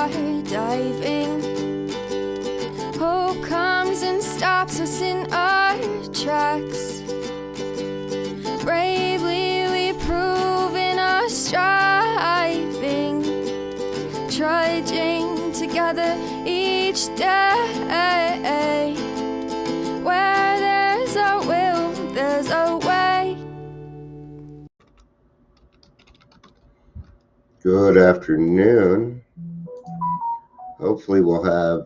skydiving. Hope comes and stops us in our tracks. Bravely we prove in our striving, trudging together each day. Where there's a will, there's a way. Good afternoon. Hopefully we'll have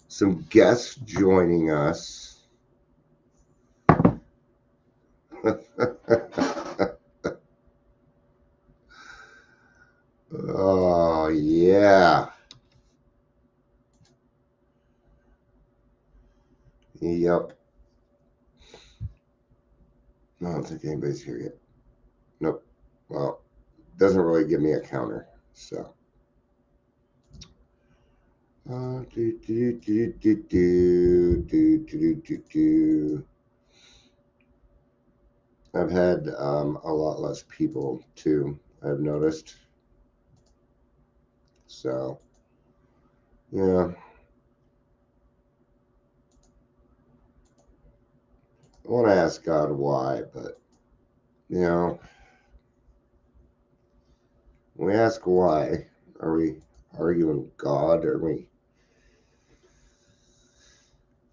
some guests joining us. Oh, yeah. Yep. I don't think anybody's here yet. Nope. Well, doesn't really give me a counter, so. I've had a lot less people too, I've noticed. So, yeah. I want to ask God why, but, you know, when we ask why, are we arguing God? Are we?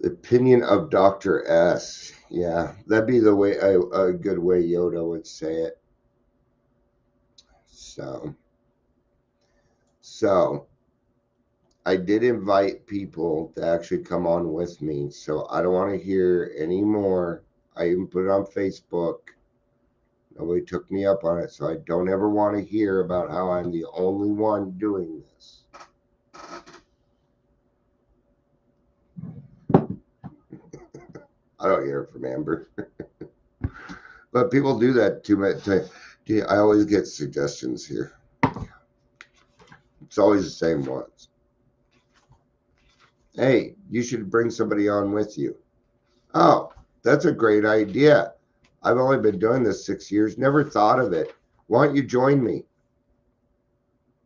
The opinion of Dr. S. Yeah, that'd be the way, a good way Yoda would say it. So I did invite people to actually come on with me, so I don't want to hear any more. I even put it on Facebook. Nobody took me up on it, so I don't ever want to hear about how I'm the only one doing this. I don't hear it from Amber. But people do that too much. I always get suggestions here. It's always the same ones. Hey, you should bring somebody on with you. Oh, that's a great idea. I've only been doing this 6 years. Never thought of it. Why don't you join me?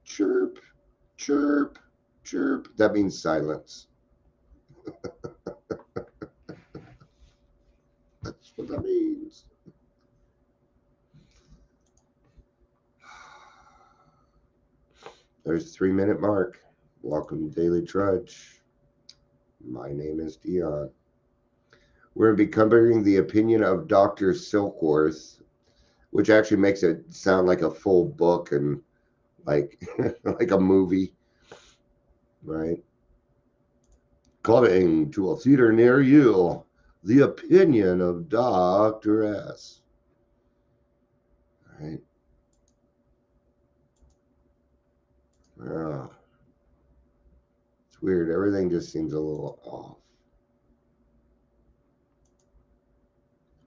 Chirp, chirp, chirp. That means silence. That's what that means. There's the 3-minute mark. Welcome to Daily Trudge. My name is Dion. We're going to be covering the opinion of Dr. Silkworth, which actually makes it sound like a full book and like like a movie, right? Coming to a theater near you, the opinion of Dr. S. Right? It's weird. Everything just seems a little off.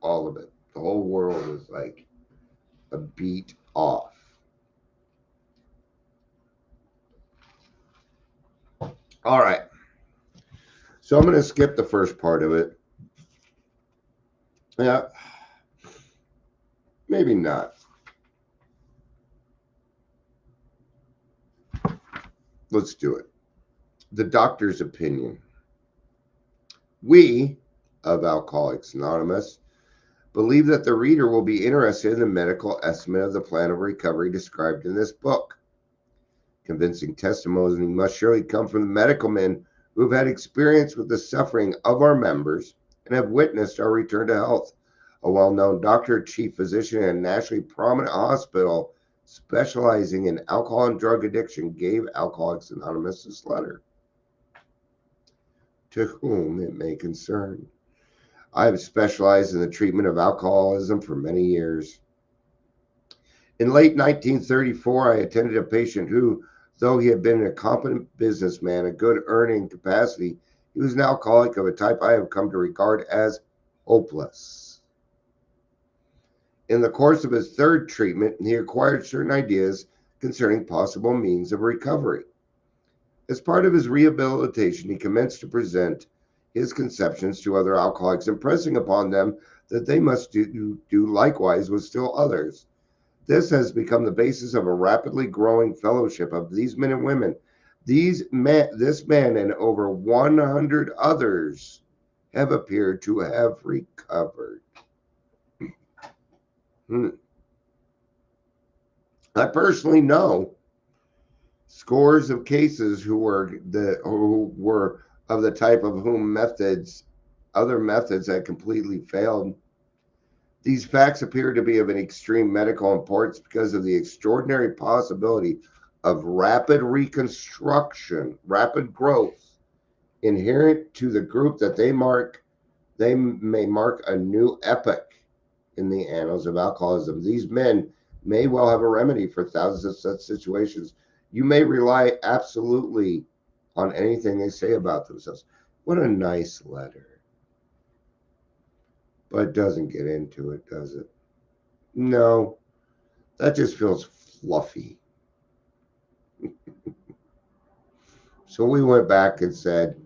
All of it. The whole world is like a beat off. All right. So I'm going to skip the first part of it. Yeah. Maybe not. Let's do it. The doctor's opinion. We of Alcoholics Anonymous believe that the reader will be interested in the medical estimate of the plan of recovery described in this book. Convincing testimony must surely come from the medical men who have had experience with the suffering of our members and have witnessed our return to health. A well-known doctor, chief physician in a nationally prominent hospital specializing in alcohol and drug addiction gave Alcoholics Anonymous this letter. To whom it may concern. I have specialized in the treatment of alcoholism for many years. In late 1934, I attended a patient who, though he had been a competent businessman, a good earning capacity, he was an alcoholic of a type I have come to regard as hopeless. In the course of his third treatment, he acquired certain ideas concerning possible means of recovery. As part of his rehabilitation, he commenced to present his conceptions to other alcoholics, impressing upon them that they must do likewise with still others. This has become the basis of a rapidly growing fellowship of these men and women. This man and over 100 others have appeared to have recovered. I personally know scores of cases who were of the type of whom other methods had completely failed. These facts appear to be of an extreme medical importance because of the extraordinary possibility of rapid reconstruction, rapid growth inherent to the group that they may mark a new epoch in the annals of alcoholism. These men may well have a remedy for thousands of such situations. You may rely absolutely on anything they say about themselves. What a nice letter. But it doesn't get into it, does it? No, that just feels fluffy. So we went back and said,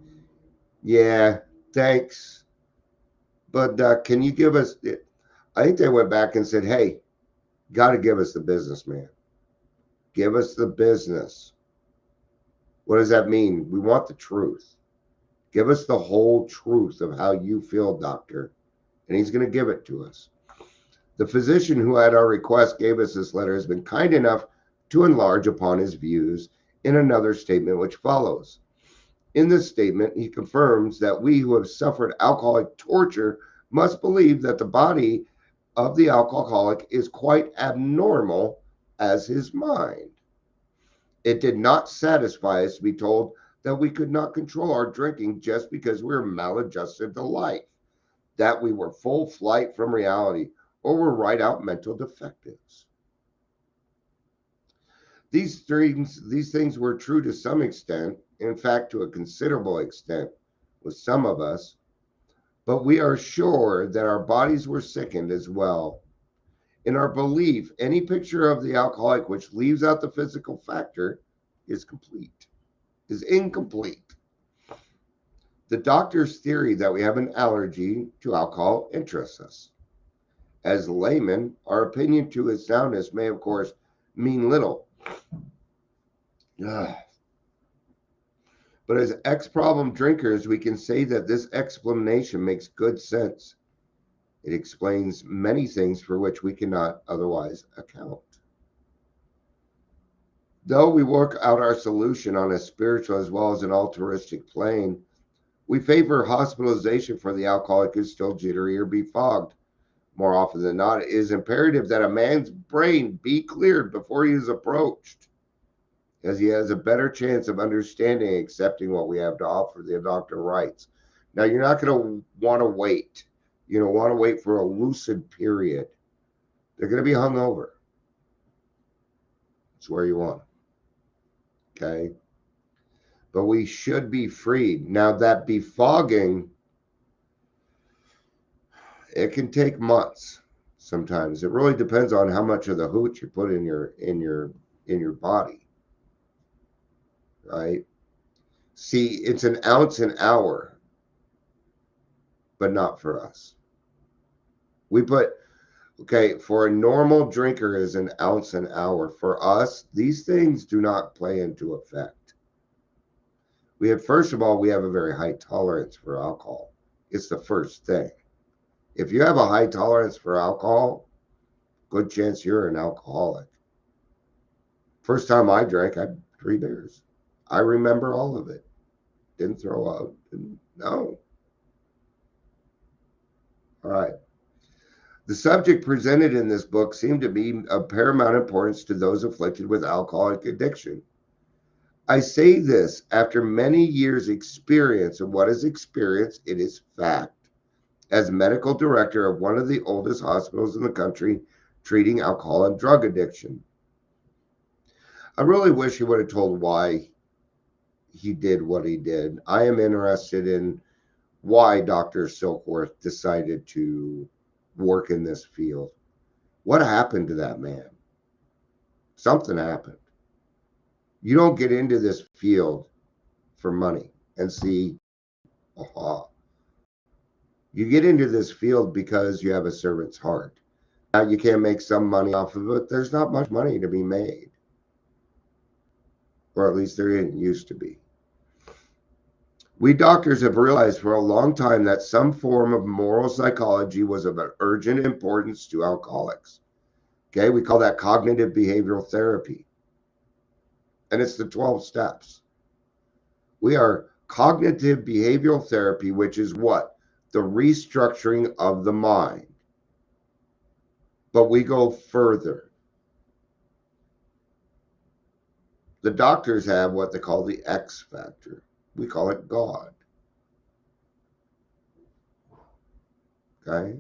yeah, thanks. But can you give us, I think they went back and said, hey, got to give us the business, man. Give us the business. What does that mean? We want the truth. Give us the whole truth of how you feel, doctor. And he's going to give it to us. The physician who at our request gave us this letter has been kind enough to enlarge upon his views in another statement which follows. In this statement, he confirms that we who have suffered alcoholic torture must believe that the body of the alcoholic is quite abnormal as his mind. It did not satisfy us to be told that we could not control our drinking just because we were maladjusted to life, that we were full flight from reality, or were right out mental defectives. These things were true to some extent, in fact, to a considerable extent with some of us, but we are sure that our bodies were sickened as well. In our belief, any picture of the alcoholic which leaves out the physical factor is incomplete. The doctor's theory that we have an allergy to alcohol interests us. As laymen, our opinion to its soundness may, of course, mean little. But as ex-problem drinkers, we can say that this explanation makes good sense. It explains many things for which we cannot otherwise account. Though we work out our solution on a spiritual as well as an altruistic plane, we favor hospitalization for the alcoholic who's still jittery or befogged. More often than not, it is imperative that a man's brain be cleared before he is approached, as he has a better chance of understanding and accepting what we have to offer, the doctor writes. Now, you're not going to want to wait. You don't want to wait for a lucid period. They're going to be hungover. That's where you want them. Okay? But we should be freed. Now, that befogging, it can take months sometimes. It really depends on how much of the hooch you put in your body. Right? See, it's an ounce an hour, but not for us. For a normal drinker is an ounce an hour. For us, these things do not play into effect. First of all, we have a very high tolerance for alcohol. It's the first thing. If you have a high tolerance for alcohol, good chance you're an alcoholic. First time I drank, I had 3 beers. I remember all of it. Didn't throw up. No. All right. The subject presented in this book seemed to be of paramount importance to those afflicted with alcoholic addiction. I say this after many years' experience, and what is experience? It is fact. As medical director of one of the oldest hospitals in the country treating alcohol and drug addiction. I really wish he would have told why he did what he did. I am interested in why Dr. Silkworth decided to work in this field. What happened to that man? Something happened. You don't get into this field for money and see, aha. You get into this field because you have a servant's heart. You can make some money off of it. There's not much money to be made, or at least there used to be. We doctors have realized for a long time that some form of moral psychology was of urgent importance to alcoholics. Okay, we call that cognitive behavioral therapy. And it's the 12 steps. We are cognitive behavioral therapy, which is what? The restructuring of the mind. But we go further. The doctors have what they call the X factor. We call it God. Okay?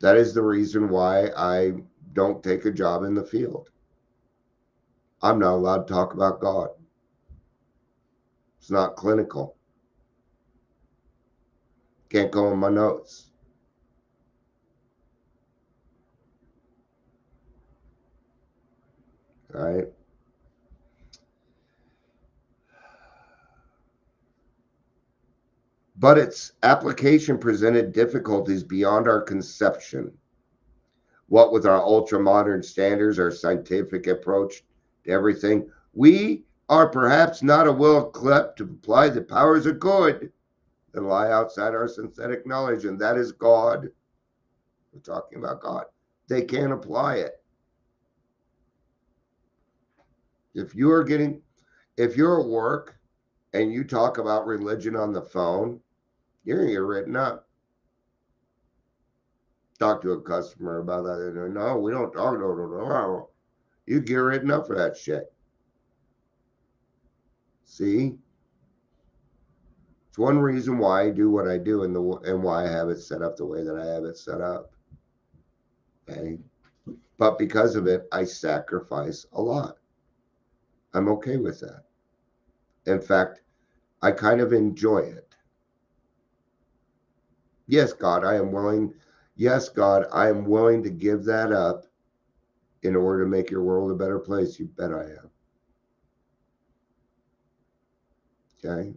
That is the reason why I don't take a job in the field. I'm not allowed to talk about God. It's not clinical. Can't go in my notes. All right? But its application presented difficulties beyond our conception. What with our ultra-modern standards, our scientific approach to everything, we are perhaps not well equipped to apply the powers of good that lie outside our synthetic knowledge, and that is God. We're talking about God. They can't apply it. If you're at work and you talk about religion on the phone, you're going to get written up. Talk to a customer about that. No, we don't talk. No. You get written up for that shit. See? It's one reason why I do what I do and why I have it set up the way that I have it set up. Okay? But because of it, I sacrifice a lot. I'm okay with that. In fact, I kind of enjoy it. Yes, God, I am willing to give that up in order to make your world a better place. You bet I am. Okay?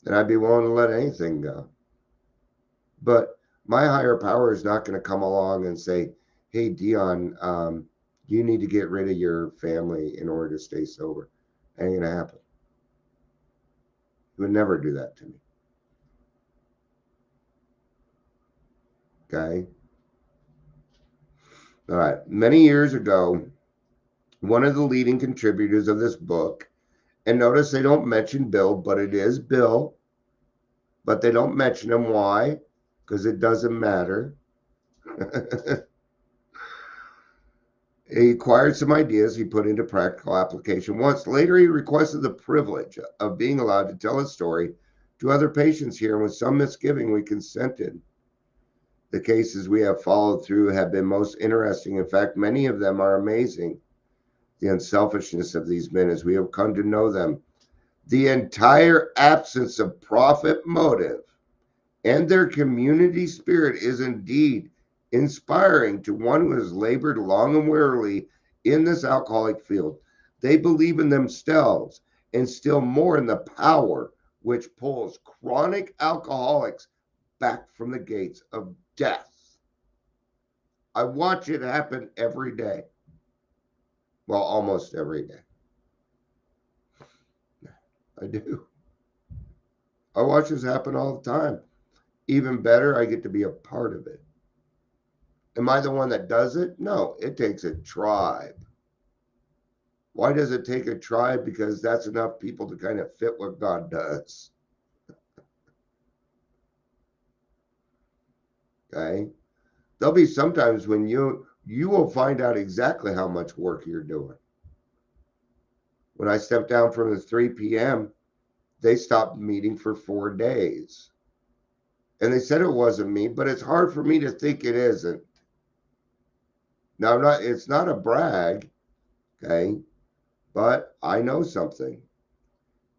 And I'd be willing to let anything go. But my higher power is not going to come along and say, hey, Dion, you need to get rid of your family in order to stay sober. Ain't going to happen. He would never do that to me. Okay? All right. Many years ago, one of the leading contributors of this book, and notice they don't mention Bill, but it is Bill, but they don't mention him. Why? Because it doesn't matter. He acquired some ideas he put into practical application. Once later, he requested the privilege of being allowed to tell his story to other patients here, and with some misgiving, we consented. The cases we have followed through have been most interesting. In fact, many of them are amazing. The unselfishness of these men as we have come to know them, the entire absence of profit motive, and their community spirit is indeed inspiring to one who has labored long and wearily in this alcoholic field. They believe in themselves and still more in the power which pulls chronic alcoholics back from the gates of death. I watch it happen every day. Well, almost every day. I do. I watch this happen all the time. Even better, I get to be a part of it. Am I the one that does it? No, it takes a tribe. Why does it take a tribe? Because that's enough people to kind of fit what God does. Okay? There'll be sometimes when you will find out exactly how much work you're doing. When I stepped down from the 3 p.m., they stopped meeting for 4 days. And they said it wasn't me, but it's hard for me to think it isn't. Now, it's not a brag, okay? But I know something.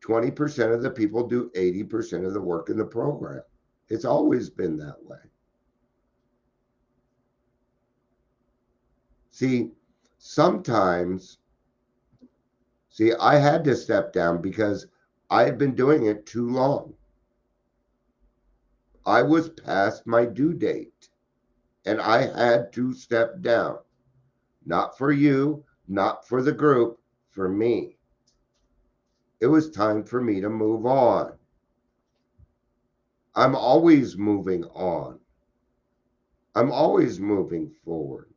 20% of the people do 80% of the work in the program. It's always been that way. I had to step down because I had been doing it too long. I was past my due date. and I had to step down. Not for you, not for the group, for me. It was time for me to move on. I'm always moving on. I'm always moving forward.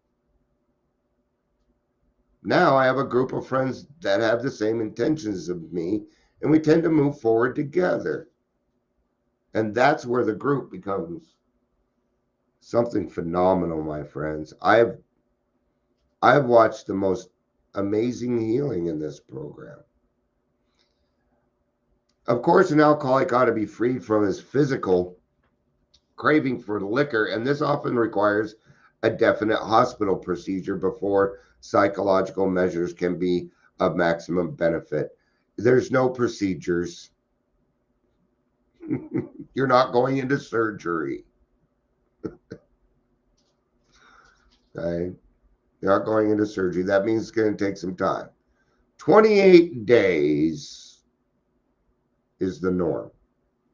Now I have a group of friends that have the same intentions of me, and we tend to move forward together. And that's where the group becomes something phenomenal, my friends. I've watched the most amazing healing in this program. Of course, an alcoholic ought to be freed from his physical craving for liquor, and this often requires a definite hospital procedure before psychological measures can be of maximum benefit. There's no procedures. You're not going into surgery. Okay? You're not going into surgery. That means it's going to take some time. 28 days is the norm.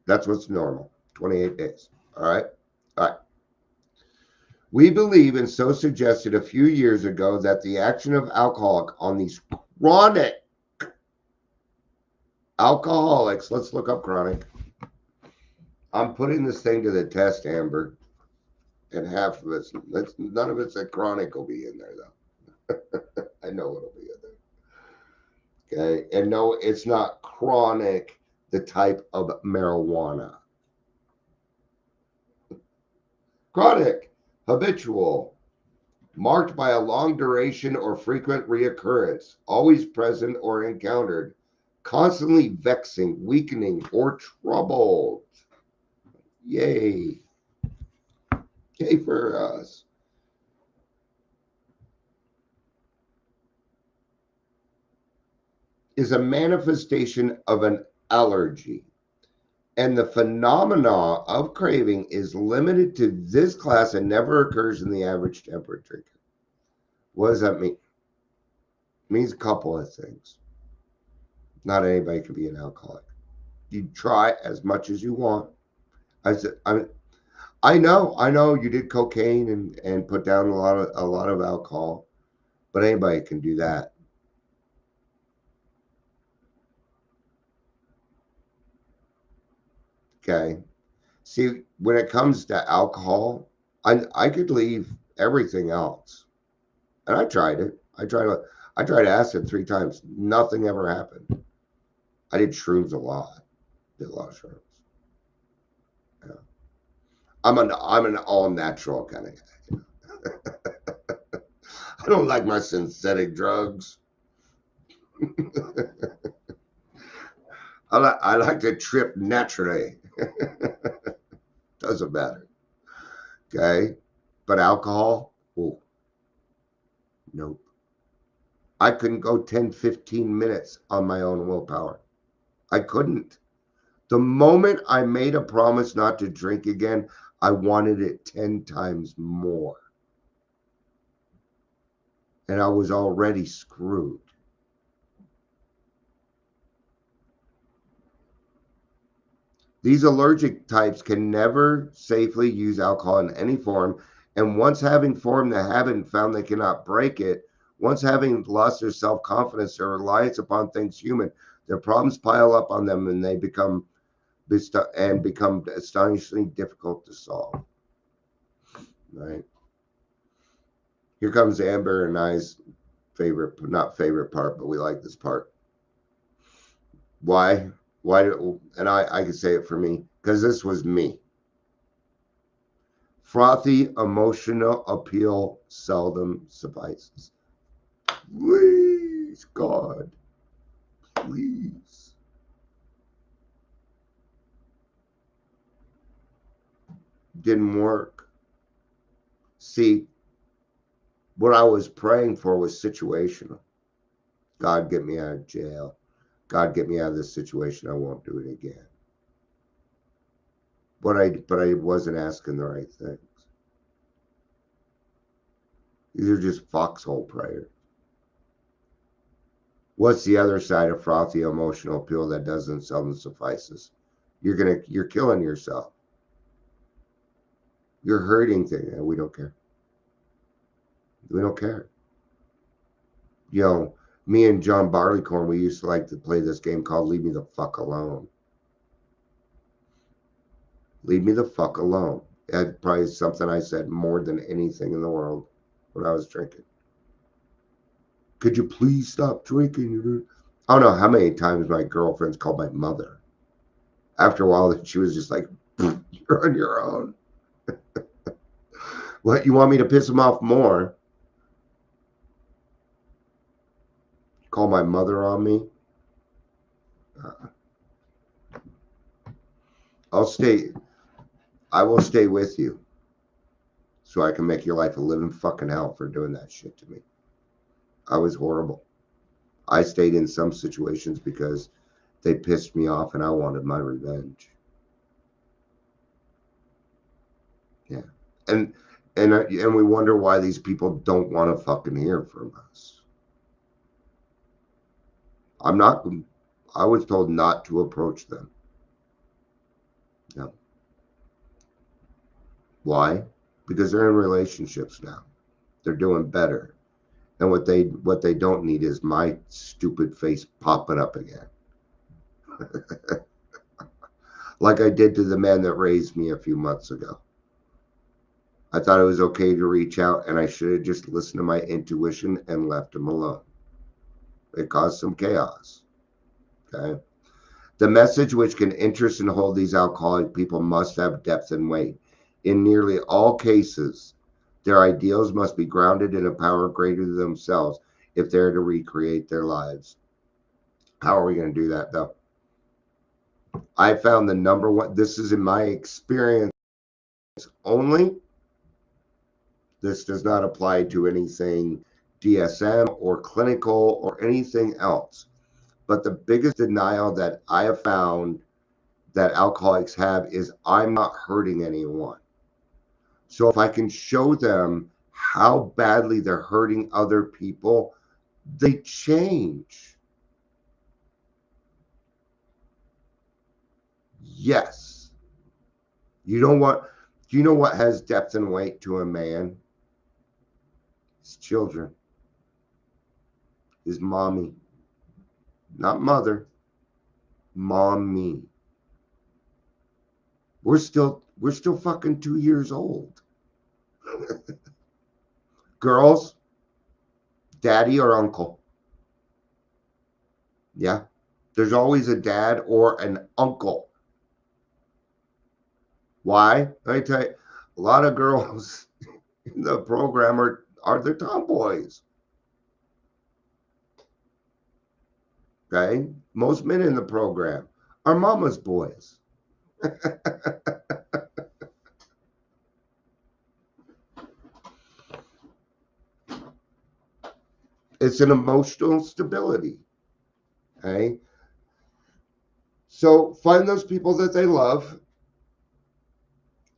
That's what's normal. 28 days. All right? All right. We believe, and so suggested a few years ago, that the action of alcoholic on these chronic alcoholics, let's look up chronic. I'm putting this thing to the test, Amber, and half of it's, none of it's a chronic will be in there, though. I know it'll be in there. Okay, and no, it's not chronic, the type of marijuana. Chronic, habitual, marked by a long duration or frequent reoccurrence, always present or encountered, constantly vexing, weakening, or troubled. Yay. Yay for us. Is a manifestation of an allergy. And the phenomena of craving is limited to this class and never occurs in the average temperate drinker. What does that mean? It means a couple of things. Not anybody can be an alcoholic. You try as much as you want. I know you did cocaine and put down a lot of alcohol, but anybody can do that. Okay. See, when it comes to alcohol, I could leave everything else. And I tried it. I tried acid 3 times. Nothing ever happened. I did shrooms a lot. Did a lot of shrooms. Yeah. I'm an all natural kind of guy. I don't like my synthetic drugs. I like to trip naturally. Doesn't matter. Okay. But alcohol, oh, nope. I couldn't go 10, 15 minutes on my own willpower. I couldn't. The moment I made a promise not to drink again, I wanted it 10 times more. And I was already screwed. These allergic types can never safely use alcohol in any form, and once having formed the habit and found they cannot break it, once having lost their self-confidence or reliance upon things human, their problems pile up on them and they become astonishingly difficult to solve. Right? Here comes Amber and I's not favorite part, but we like this part. Why? And I can say it for me, because this was me. Frothy emotional appeal seldom suffices. Please, God, please. Didn't work. See, what I was praying for was situational. God, get me out of jail. God, get me out of this situation. I won't do it again. But I wasn't asking the right things. These are just foxhole prayers. What's the other side of frothy emotional appeal that doesn't seldom suffices? You're killing yourself. You're hurting things, and we don't care. We don't care. You know, me and John Barleycorn, we used to like to play this game called Leave Me the Fuck Alone. Leave me the fuck alone. That's probably something I said more than anything in the world when I was drinking. Could you please stop drinking? I don't know how many times my girlfriends called my mother. After a while, she was just like, you're on your own. What, you want me to piss them off more? Call my mother on me? I will stay with you so I can make your life a living fucking hell for doing that shit to me. I was horrible. I stayed in some situations because they pissed me off and I wanted my revenge. Yeah. And we wonder why these people don't want to fucking hear from us. I was told not to approach them. No. Why? Because they're in relationships now. They're doing better. And what they don't need is my stupid face popping up again. Like I did to the man that raised me a few months ago. I thought it was okay to reach out, and I should have just listened to my intuition and left him alone. It caused some chaos. Okay. The message which can interest and hold these alcoholic people must have depth and weight. In nearly all cases, their ideals must be grounded in a power greater than themselves if they're to recreate their lives. How are we going to do that, though? I found the number one, this is in my experience only. This does not apply to anything DSM or clinical or anything else. But the biggest denial that I have found that alcoholics have is I'm not hurting anyone. So if I can show them how badly they're hurting other people, they change. Yes. Do you know what has depth and weight to a man? His children. His mommy. Not mother. Mommy. We're still fucking 2 years old. Girls, daddy or uncle. Yeah. There's always a dad or an uncle. Why? Let me tell you, a lot of girls in the program are the tomboys. Okay? Most men in the program are mama's boys. It's an emotional stability. Okay? So find those people that they love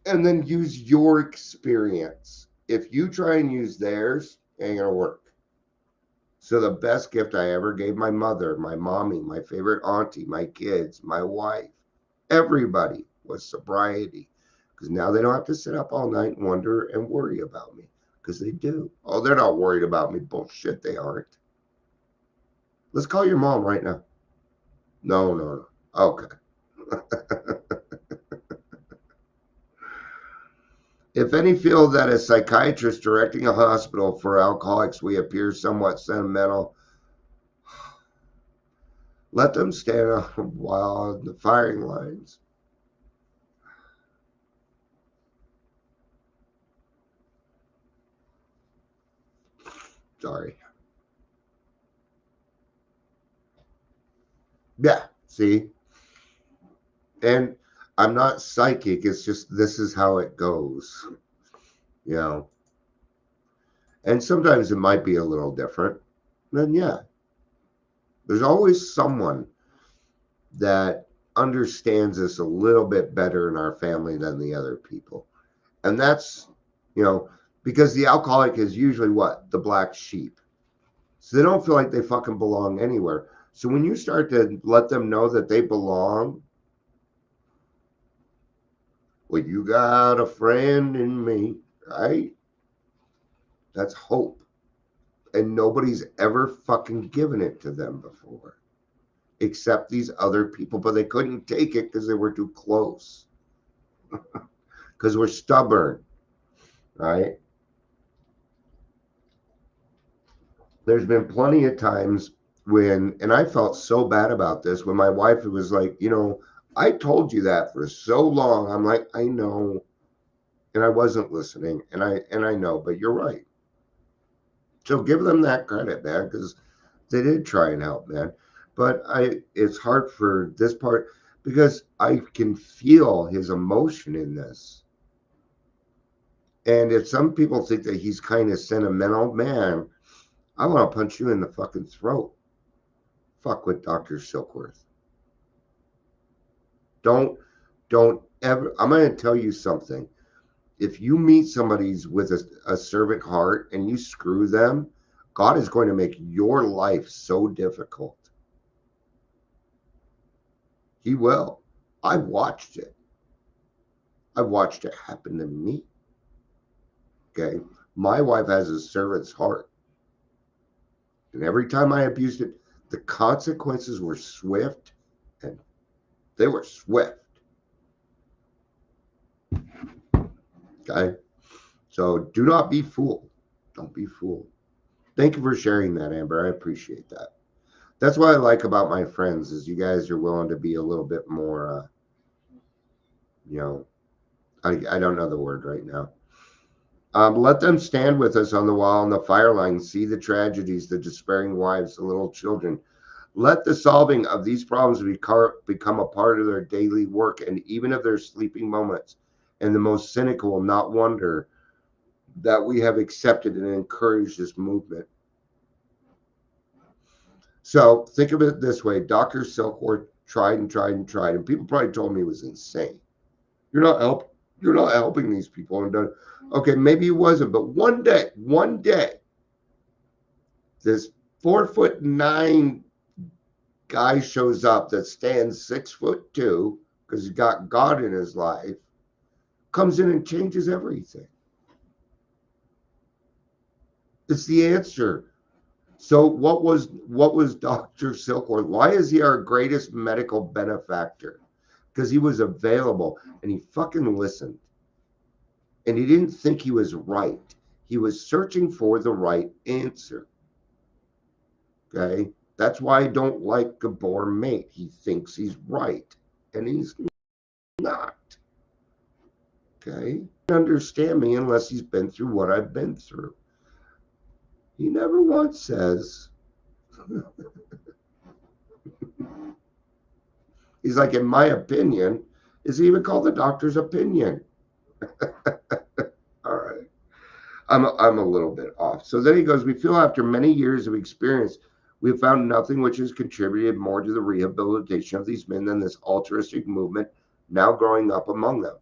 and then use your experience. If you try and use theirs, it ain't gonna work. So the best gift I ever gave my mother, my mommy, my favorite auntie, my kids, my wife, everybody was sobriety. Because now they don't have to sit up all night and wonder and worry about me. Because they do. Oh, they're not worried about me. Bullshit, they aren't. Let's call your mom right now. No. Okay. If any feel that as psychiatrists directing a hospital for alcoholics we appear somewhat sentimental, let them stand a while on the firing lines. Sorry. Yeah, see? And I'm not psychic, it's just this is how it goes. You know. And sometimes it might be a little different. Then yeah. There's always someone that understands us a little bit better in our family than the other people. And that's, because the alcoholic is usually what? The black sheep. So they don't feel like they fucking belong anywhere. So when you start to let them know that they belong, well, you got a friend in me, right? That's hope. and nobody's ever fucking given it to them before, except these other people, but they couldn't take it because they were too close, because we're stubborn, right? There's been plenty of times when, and I felt so bad about this, when my wife was like, I told you that for so long. I'm like, I know, and I wasn't listening, and I know, but you're right. So give them that credit, man, because they did try and help, man. But it's hard for this part because I can feel his emotion in this. And if some people think that he's kind of sentimental, man, I want to punch you in the fucking throat. Fuck with Dr. Silkworth. Don't ever. I'm going to tell you something. If you meet somebody with a servant heart and you screw them, God is going to make your life so difficult. He will. I've watched it. I've watched it happen to me. Okay. My wife has a servant's heart. And every time I abused it, the consequences were swift, and they were swift. Okay. So do not be fooled. Don't be fooled. Thank you for sharing that, Amber. I appreciate that. That's what I like about my friends is you guys are willing to be a little bit more, I don't know the word right now. Let them stand with us on the wall and the fire line, see the tragedies, the despairing wives, the little children. Let the solving of these problems become a part of their daily work and even of their sleeping moments. And the most cynical will not wonder that we have accepted and encouraged this movement. So think of it this way. Dr. Silkworth tried and tried and tried, and people probably told me he was insane. You're not helping these people. And okay, maybe he wasn't, but one day, this 4'9" guy shows up that stands 6'2" because he's got God in his life, comes in and changes everything. It's the answer. So what was Dr. Silkworth? Why is he our greatest medical benefactor? Because he was available and he fucking listened. And he didn't think he was right. He was searching for the right answer. Okay? That's why I don't like Gabor Mate. He thinks he's right, and he's not. Okay? He doesn't understand me unless he's been through what I've been through. He never once says, he's like, in my opinion, is he even called the doctor's opinion? All right. I'm a little bit off. So then he goes, we feel after many years of experience, we have found nothing which has contributed more to the rehabilitation of these men than this altruistic movement now growing up among them.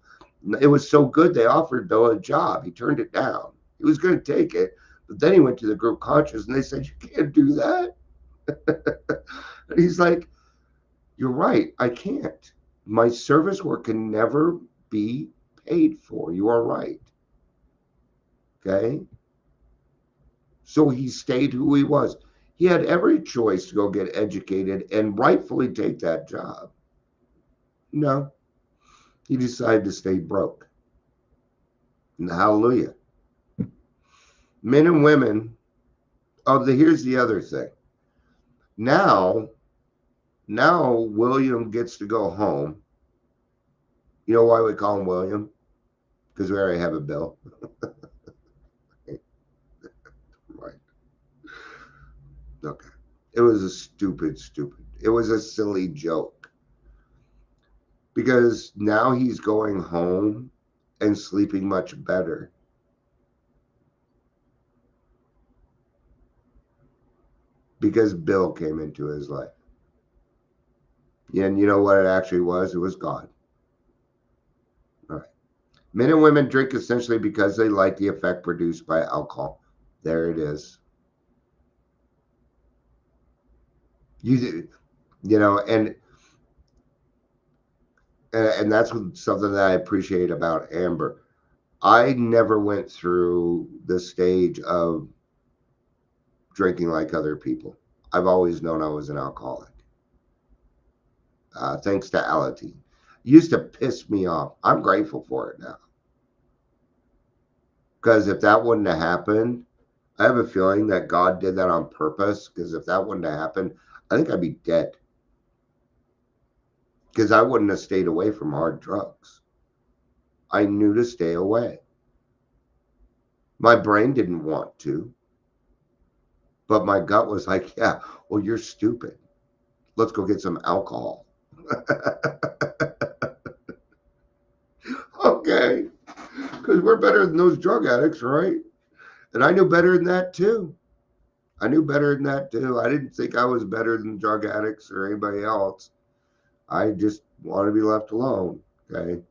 It was so good they offered Bill a job. He turned it down. He was going to take it, but then he went to the group conscious and they said, you can't do that. And he's like, you're right, I can't. My service work can never be paid for. You are right. Okay? So he stayed who he was. He had every choice to go get educated and rightfully take that job. No, he decided to stay broke. And hallelujah. Men and women. Oh, here's the other thing. Now William gets to go home. You know why we call him William? Because we already have a Bill. Right. Okay. It was a stupid. It was a silly joke. Because now he's going home and sleeping much better. Because Bill came into his life. And you know what it actually was? It was God. All right. Men and women drink essentially because they like the effect produced by alcohol. There it is. And that's something that I appreciate about Amber. I never went through the stage of drinking like other people. I've always known I was an alcoholic. Thanks to Alateen. Used to piss me off. I'm grateful for it now. Because if that wouldn't have happened, I have a feeling that God did that on purpose. Because if that wouldn't have happened, I think I'd be dead. Because I wouldn't have stayed away from hard drugs. I knew to stay away. My brain didn't want to. But my gut was like, yeah, well, you're stupid. Let's go get some alcohol. Okay. Because we're better than those drug addicts, right? And I knew better than that too. I knew better than that too. I didn't think I was better than drug addicts or anybody else. I just want to be left alone. Okay.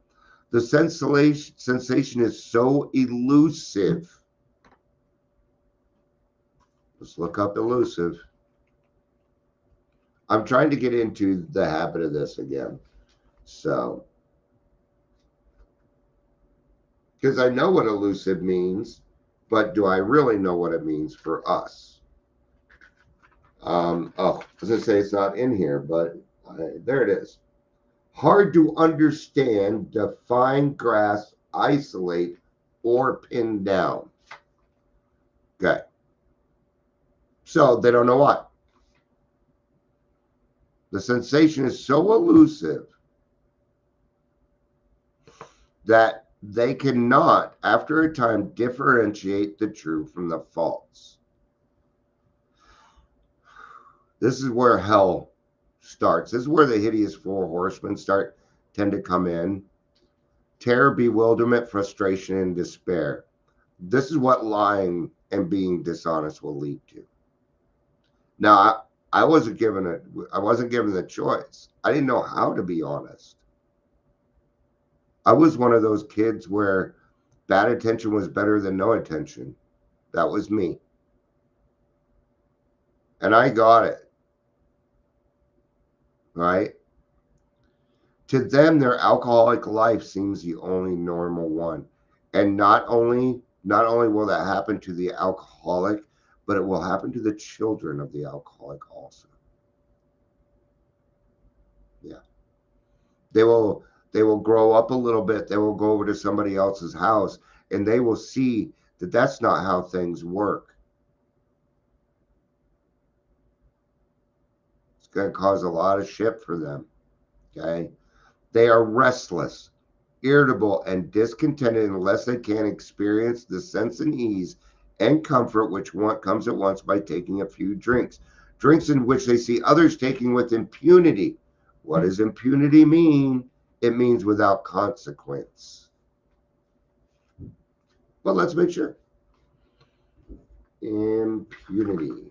The sensation is so elusive. Let's look up elusive. I'm trying to get into the habit of this again. So, because I know what elusive means, but do I really know what it means for us? I was going to say it's not in here, but there it is. Hard to understand, define, grasp, isolate, or pin down. Okay. So they don't know what. The sensation is so elusive that they cannot, after a time, differentiate the true from the false. This is where hell starts. This is where the hideous four horsemen tend to come in. Terror, bewilderment, frustration, and despair. This is what lying and being dishonest will lead to. Now, I wasn't given the choice. I didn't know how to be honest. I was one of those kids where bad attention was better than no attention. That was me. And I got it. Right? To them, their alcoholic life seems the only normal one. And not only will that happen to the alcoholic, but it will happen to the children of the alcoholic also. Yeah. They will grow up a little bit. They will go over to somebody else's house and they will see that that's not how things work. It's going to cause a lot of shit for them. Okay. They are restless, irritable, and discontented unless they can experience the sense and ease and comfort which comes at once by taking a few drinks. Drinks in which they see others taking with impunity. What does impunity mean? It means without consequence. Well, let's make sure. Impunity.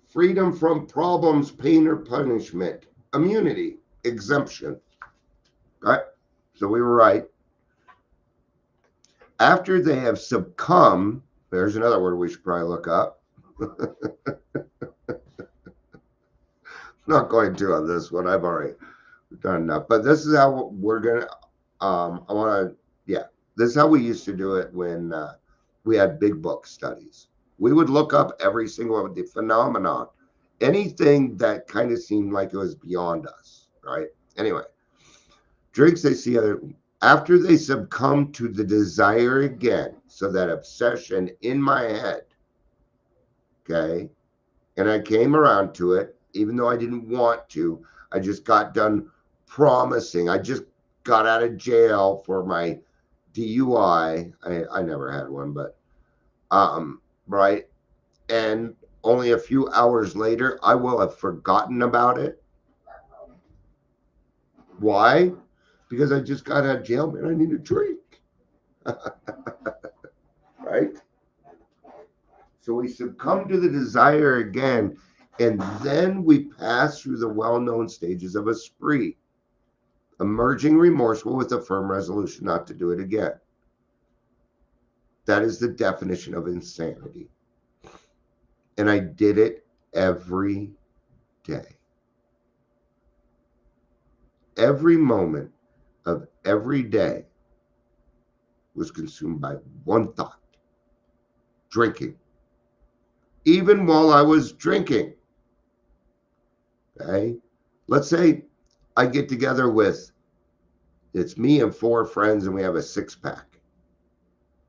Freedom from problems, pain, or punishment. Immunity. Exemption. Right? So we were right. After they have succumbed, there's another word we should probably look up. Not going to on this one. I've already done enough. But this is how we're going to, this is how we used to do it when we had big book studies. We would look up every single of the phenomenon, anything that kind of seemed like it was beyond us, right? Anyway, drinks they see after they succumb to the desire again, so that obsession in my head, okay, and I came around to it, even though I didn't want to. I just got done promising. I just got out of jail for my DUI. I never had one, but right. And only a few hours later, I will have forgotten about it. Why? Because I just got out of jail, man. I need a drink. Right? So we succumb to the desire again, and then we pass through the well-known stages of a spree, emerging remorseful with a firm resolution not to do it again. That is the definition of insanity. And I did it every day. every moment of every day was consumed by one thought: drinking. Even while I was drinking, okay? Let's say I get together with, it's me and 4 friends and we have a 6-pack.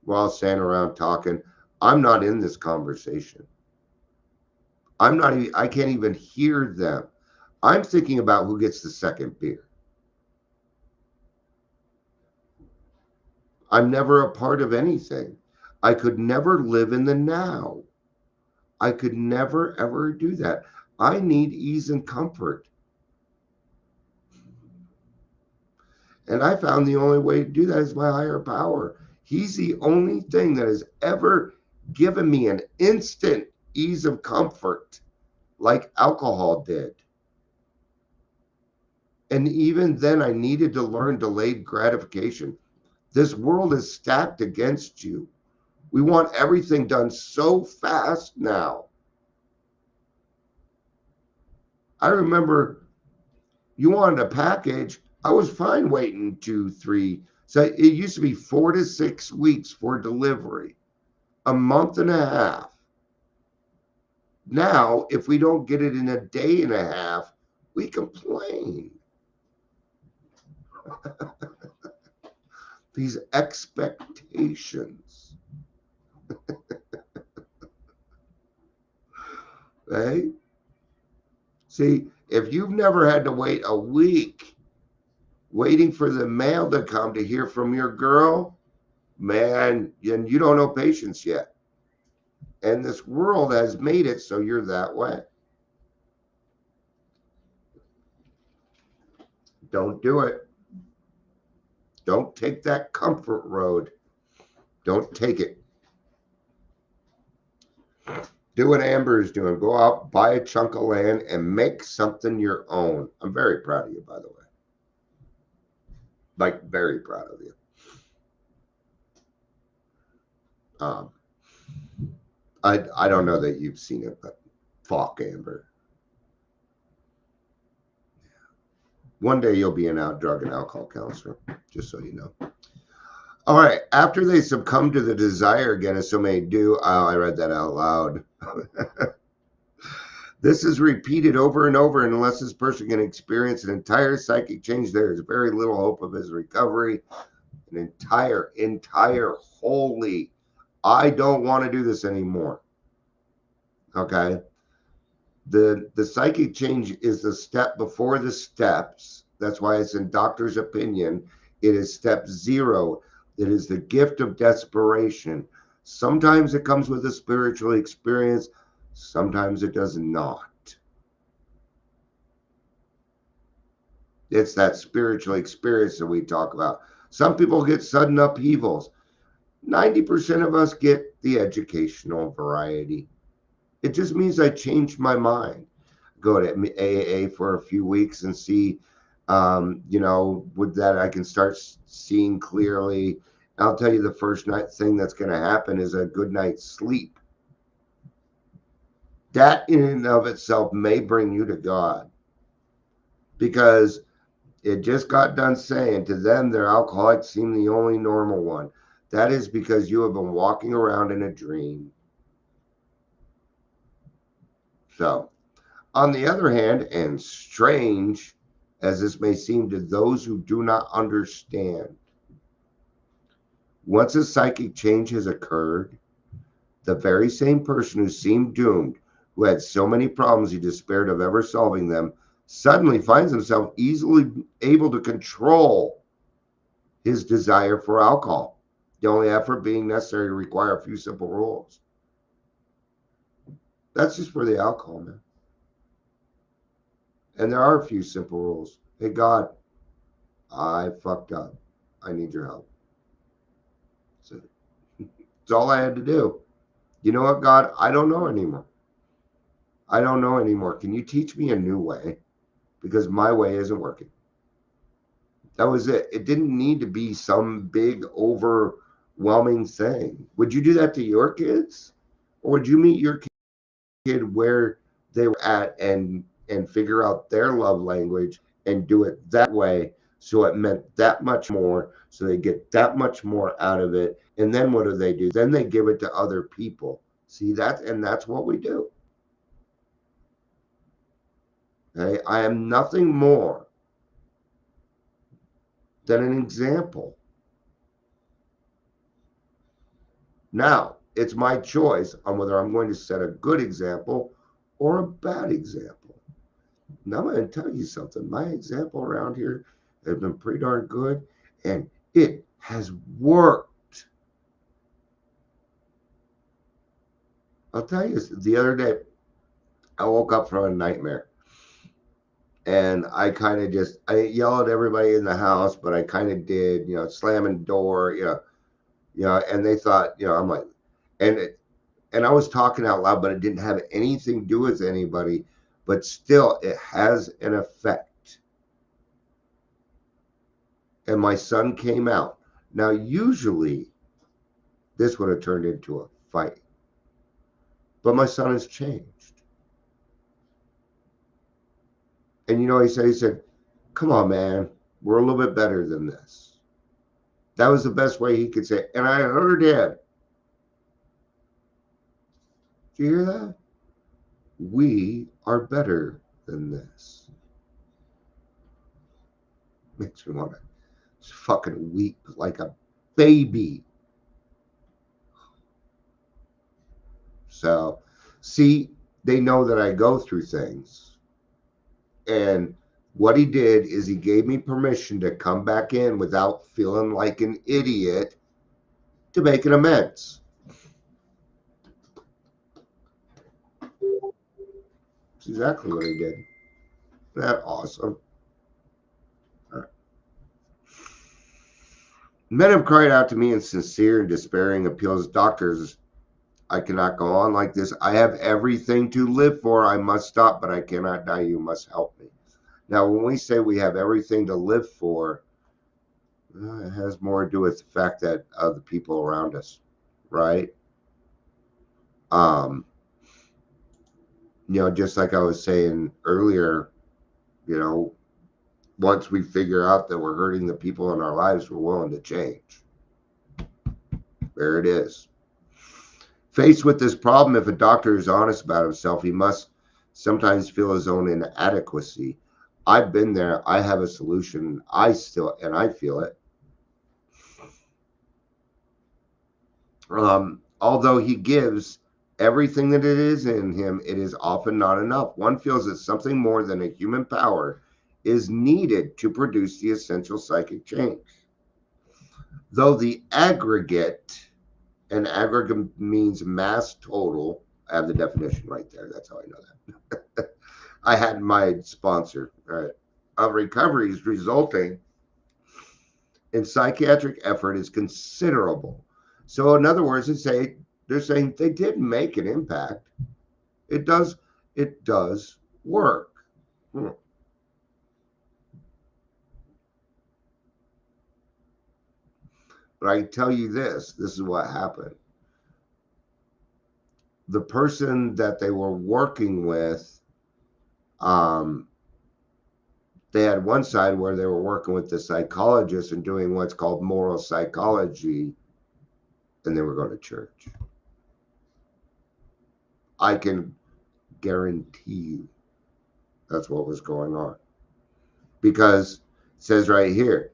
We're all standing around talking. I'm not in this conversation. I can't even hear them. I'm thinking about who gets the second beer. I'm never a part of anything. I could never live in the now. I could never, ever do that. I need ease and comfort. And I found the only way to do that is my higher power. He's the only thing that has ever given me an instant ease of comfort like alcohol did. And even then, I needed to learn delayed gratification. This world is stacked against you. We want everything done so fast now. I remember you wanted a package. I was fine waiting 2, 3. So it used to be 4 to 6 weeks for delivery, a month and a half. Now, if we don't get it in a day and a half, we complain. These expectations. Right? See, if you've never had to wait a week waiting for the mail to come to hear from your girl, man, and you don't know patience yet. And this world has made it so you're that way. Don't do it. Don't take that comfort road. Don't take it. Do what Amber is doing. Go out, buy a chunk of land, and make something your own. I'm very proud of you, by the way. Like, very proud of you. I don't know that you've seen it, but fuck Amber. One day you'll be an out drug and alcohol counselor, just so you know. All right. After they succumb to the desire again, as so many do. Oh, I read that out loud. This is repeated over and over, and unless this person can experience an entire psychic change, there is very little hope of his recovery. An entire holy, I don't want to do this anymore. Okay. The psychic change is the step before the steps. That's why it's in doctor's opinion. It is step 0. It is the gift of desperation. Sometimes it comes with a spiritual experience. Sometimes it does not. It's that spiritual experience that we talk about. Some people get sudden upheavals. 90% of us get the educational variety. It just means I changed my mind. Go to AAA for a few weeks and see, with that I can start seeing clearly. I'll tell you the first thing that's going to happen is a good night's sleep. That in and of itself may bring you to God, because it just got done saying to them their alcoholics seem the only normal one. That is because you have been walking around in a dream. So, on the other hand, and strange as this may seem to those who do not understand, once a psychic change has occurred, the very same person who seemed doomed, who had so many problems he despaired of ever solving them, suddenly finds himself easily able to control his desire for alcohol. The only effort being necessary to require a few simple rules. That's just for the alcohol, man. And there are a few simple rules. Hey, God, I fucked up. I need your help. That's it. That's all I had to do. You know what, God? I don't know anymore. I don't know anymore. Can you teach me a new way? Because my way isn't working. That was it. It didn't need to be some big, overwhelming thing. Would you do that to your kids? Or would you meet your kid where they were at and figure out their love language and do it that way. So it meant that much more. So they get that much more out of it. And then what do? Then they give it to other people. See that? And that's what we do. Okay? I am nothing more than an example. Now, it's my choice on whether I'm going to set a good example or a bad example. Now, I'm going to tell you something. My example around here has been pretty darn good, and it has worked. I'll tell you, the other day, I woke up from a nightmare. And I kind of I yelled at everybody in the house, but I kind of did, slamming door, and they thought, I'm like, and and I was talking out loud, but it didn't have anything to do with anybody, but still it has an effect. And my son came out. Now, usually this would have turned into a fight, but my son has changed. And he said, come on, man, we're a little bit better than this. That was the best way he could say it. And I heard him. Do you hear that? We are better than this. Makes me want to fucking weep like a baby. So, see, they know that I go through things. And what he did is he gave me permission to come back in without feeling like an idiot to make an amends. That's exactly what he did. Isn't that awesome? Right. Men have cried out to me in sincere and despairing appeals. Doctors, I cannot go on like this. I have everything to live for. I must stop, but I cannot die. You must help me. Now, when we say we have everything to live for, it has more to do with the fact that the people around us, right? Just like I was saying earlier, once we figure out that we're hurting the people in our lives, we're willing to change. There it is. Faced with this problem, if a doctor is honest about himself, he must sometimes feel his own inadequacy. I've been there. I have a solution. I feel it. Although he gives everything that it is in him, it is often not enough. One feels that something more than a human power is needed to produce the essential psychic change. Though the aggregate, and aggregate means mass total, I have the definition right there. That's how I know that. I had my sponsor, right, of recoveries resulting in psychiatric effort is considerable. So, in other words, they're saying they did make an impact. It does work. But I tell you this is what happened. The person that they were working with, they had one side where they were working with the psychologist and doing what's called moral psychology, and they were going to church. I can guarantee you that's what was going on. Because it says right here,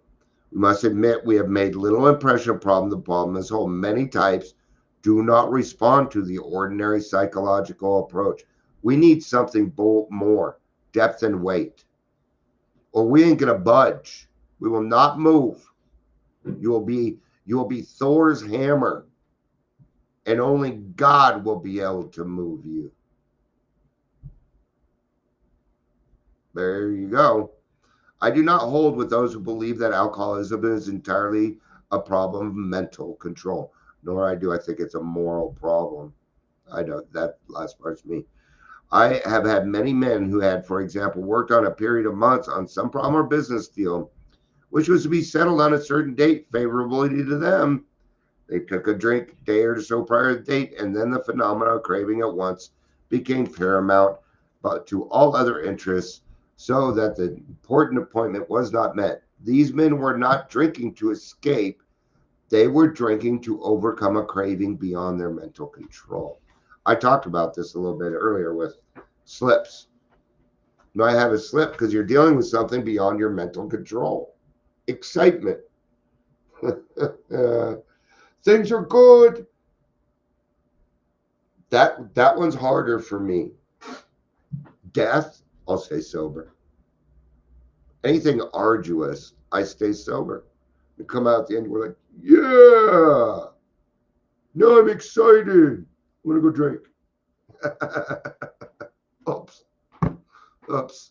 we must admit we have made little impression of the problem as whole. Many types do not respond to the ordinary psychological approach. We need something more depth and weight, or we ain't gonna budge. We will not move. You will be Thor's hammer, and only God will be able to move you. There you go. I do not hold with those who believe that alcoholism is entirely a problem of mental control, nor do I think it's a moral problem. I don't, that last part's me. I have had many men who had, for example, worked on a period of months on some problem or business deal, which was to be settled on a certain date favorably to them. They took a drink a day or so prior to the date, and then the phenomenon of craving at once became paramount but to all other interests. so that the important appointment was not met. These men were not drinking to escape. They were drinking to overcome a craving beyond their mental control. I talked about this a little bit earlier with slips. You might have a slip because you're dealing with something beyond your mental control. Excitement. Things are good. That one's harder for me. Death, I'll stay sober. Anything arduous, I stay sober. We come out at the end, we're like, yeah, now I'm excited. I'm gonna go drink. Oops. Oops.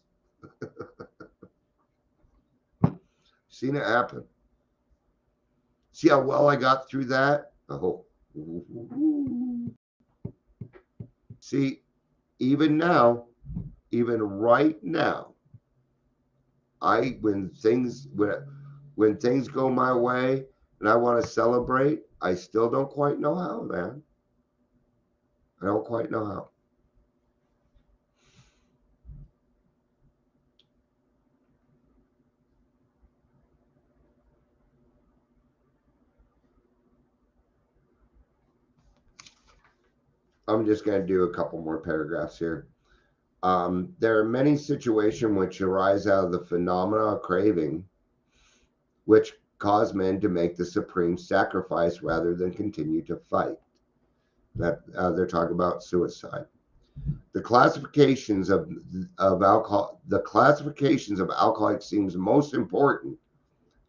Seen it happen. See how well I got through that? Oh. See, even now, even right now, when things go my way and I want to celebrate, I still don't quite know how, man. I don't quite know how. I'm just going to do a couple more paragraphs here. There are many situations which arise out of the phenomena of craving, which cause men to make the supreme sacrifice rather than continue to fight. That they're talking about suicide. The classifications of alcoholics seems most important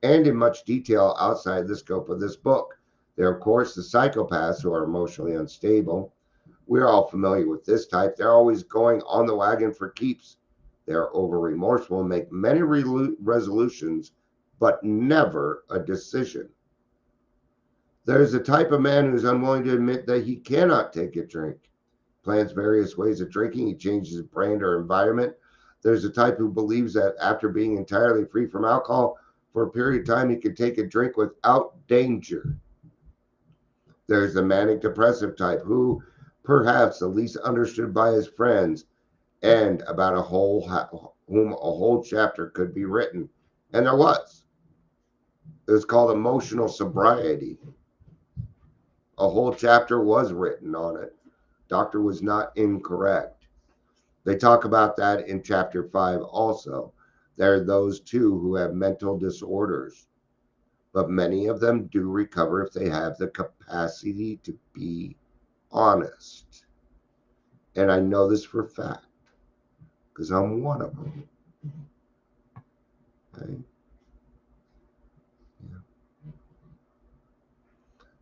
and in much detail outside the scope of this book. There are, of course, the psychopaths who are emotionally unstable. We're all familiar with this type. They're always going on the wagon for keeps. They're over remorseful and make many resolutions, but never a decision. There's a type of man who's unwilling to admit that he cannot take a drink. Plans various ways of drinking. He changes his brand or environment. There's a type who believes that after being entirely free from alcohol for a period of time, he can take a drink without danger. There's the manic depressive type who, perhaps the least understood by his friends, and about whom a whole chapter could be written. And there was. It was called emotional sobriety. A whole chapter was written on it. Doctor was not incorrect. They talk about that in chapter 5 also. There are those too who have mental disorders, but many of them do recover if they have the capacity to be honest. And I know this for a fact because I'm one of them. Okay? Yeah.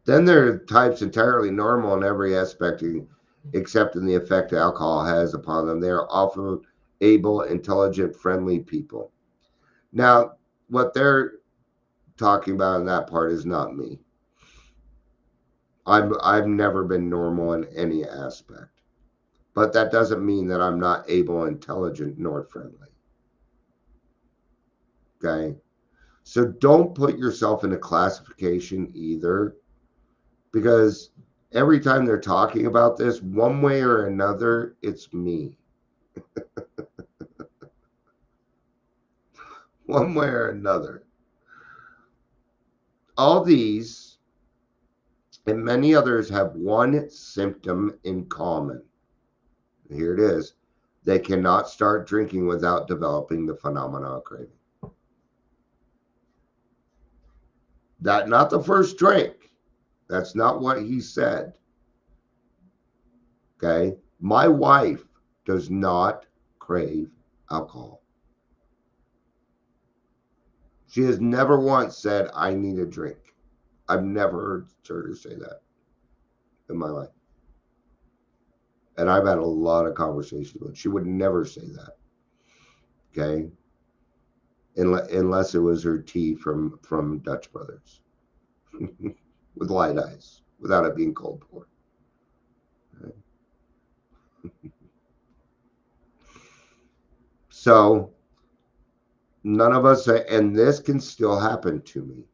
Then there are types entirely normal in every aspect, except in the effect alcohol has upon them. They are often able, intelligent, friendly people. Now, what they're talking about in that part is not me. I've never been normal in any aspect, but that doesn't mean that I'm not able, intelligent, nor friendly. Okay, so don't put yourself in a classification either, because every time they're talking about this, one way or another, it's me. One way or another. All these and many others have one symptom in common. Here it is. They cannot start drinking without developing the phenomena of craving. That not the first drink. That's not what he said. Okay? My wife does not crave alcohol. She has never once said, I need a drink. I've never heard her say that in my life. And I've had a lot of conversations with her. She would never say that. Okay? Unless it was her tea from Dutch Brothers with light ice, without it being cold pour. Okay? So none of us, and this can still happen to me.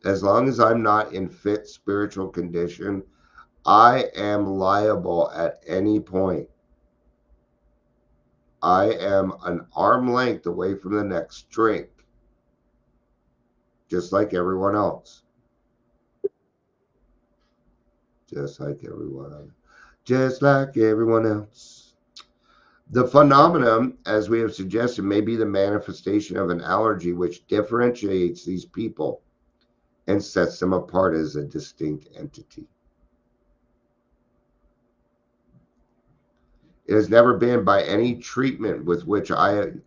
As long as I'm not in fit spiritual condition, I am liable at any point I am an arm length away from the next drink, just like everyone else. Just like everyone else. Just like everyone else. The phenomenon, as we have suggested, may be the manifestation of an allergy which differentiates these people and sets them apart as a distinct entity. It has never been, by any treatment with which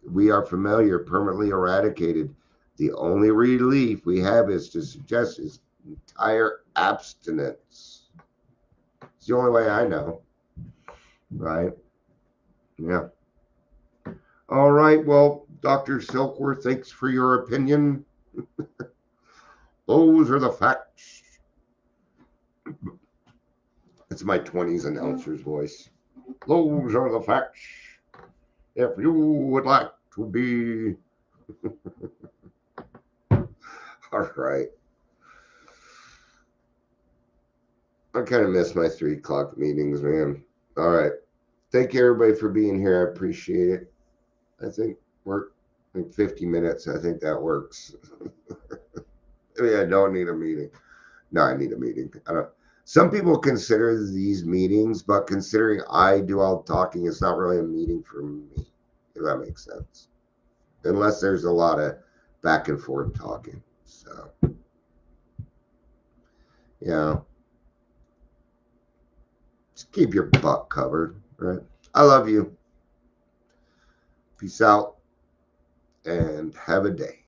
we are familiar, permanently eradicated. The only relief we have is to suggest is entire abstinence. It's the only way I know, right? Yeah. All right. Well, Dr. Silkworth, thanks for your opinion. Those are the facts. It's my 20s announcer's voice. Those are the facts. If you would like to be. All right. I kind of miss my 3 o'clock meetings, man. All right. Thank you, everybody, for being here. I appreciate it. I think we're like 50 minutes. I think that works. I mean, I don't need a meeting. No, I need a meeting. I don't. Some people consider these meetings, but considering I do all the talking, it's not really a meeting for me, if that makes sense. Unless there's a lot of back and forth talking. So, yeah. Just keep your butt covered, right? I love you. Peace out and have a day.